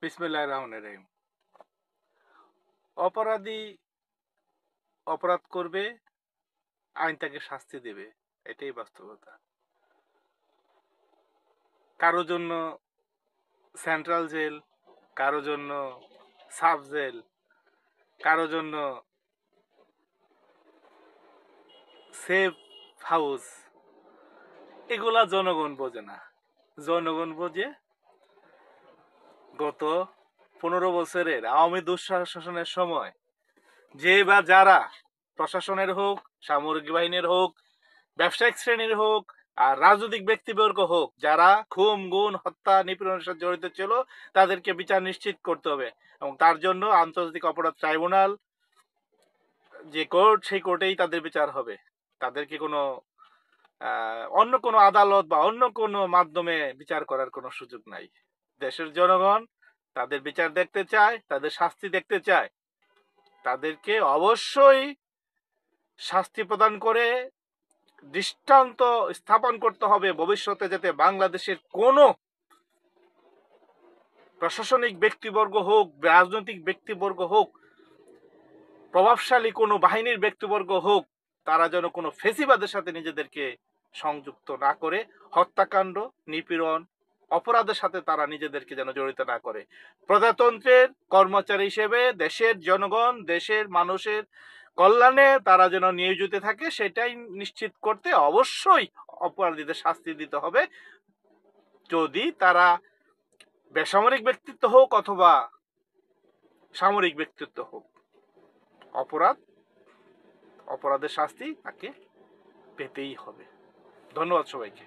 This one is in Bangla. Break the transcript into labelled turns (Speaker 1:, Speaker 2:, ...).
Speaker 1: বিসমিল্লাহির রহমানির রহিম। অপরাধী অপরাধ করবে, আইন তাকে শাস্তি দেবে, এটাই বাস্তবতা। কারো জন্য সেন্ট্রাল জেল, কারো জন্য সাব জেল, কারো জন্য সেফ হাউস, এগুলা জনগণ বোঝে না। জনগণ বোঝে গত 15 বছরের আওয়ামী দুঃশাসনের সময় যে বা যারা প্রশাসনের হোক, সামরিক বাহিনীর হোক, ব্যবসায়িক শ্রেণীর হোক আর রাজনৈতিক ব্যক্তিবর্গ হোক, যারা খুন গুম হত্যা নিপীড়নের সাথে জড়িত ছিল, তাদেরকে বিচার নিশ্চিত করতে হবে এবং তার জন্য আন্তর্জাতিক অপরাধ ট্রাইব্যুনাল যে কোর্ট, সেই কোর্টেই তাদের বিচার হবে। তাদেরকে কোনো অন্য কোনো আদালত বা অন্য কোনো মাধ্যমে বিচার করার কোনো সুযোগ নাই। দেশের জনগণ তাদের বিচার দেখতে চায়, তাদের শাস্তি দেখতে চায়। তাদেরকে অবশ্যই শাস্তি প্রদান করে দৃষ্টান্ত স্থাপন করতে হবে ভবিষ্যতে, যাতে বাংলাদেশের কোনো প্রশাসনিক ব্যক্তিবর্গ হোক, রাজনৈতিক ব্যক্তিবর্গ হোক, প্রভাবশালী কোনো বাহিনীর ব্যক্তিবর্গ হোক, তারা যেন কোনো ফেসিবাদের সাথে নিজেদেরকে সংযুক্ত না করে, হত্যাকাণ্ড, নিপীড়ন, অপরাধের সাথে তারা নিজেদেরকে যেন জড়িত না করে। প্রজাতন্ত্রের কর্মচারী হিসেবে দেশের জনগণ, দেশের মানুষের কল্যাণে তারা যেন নিয়োজিত থাকে, সেটাই নিশ্চিত করতে অবশ্যই অপরাধীদের শাস্তি দিতে হবে। যদি তারা বেসামরিক ব্যক্তিত্ব হোক অথবা সামরিক ব্যক্তিত্ব হোক, অপরাধের শাস্তি তাকে পেতেই হবে। ধন্যবাদ সবাইকে।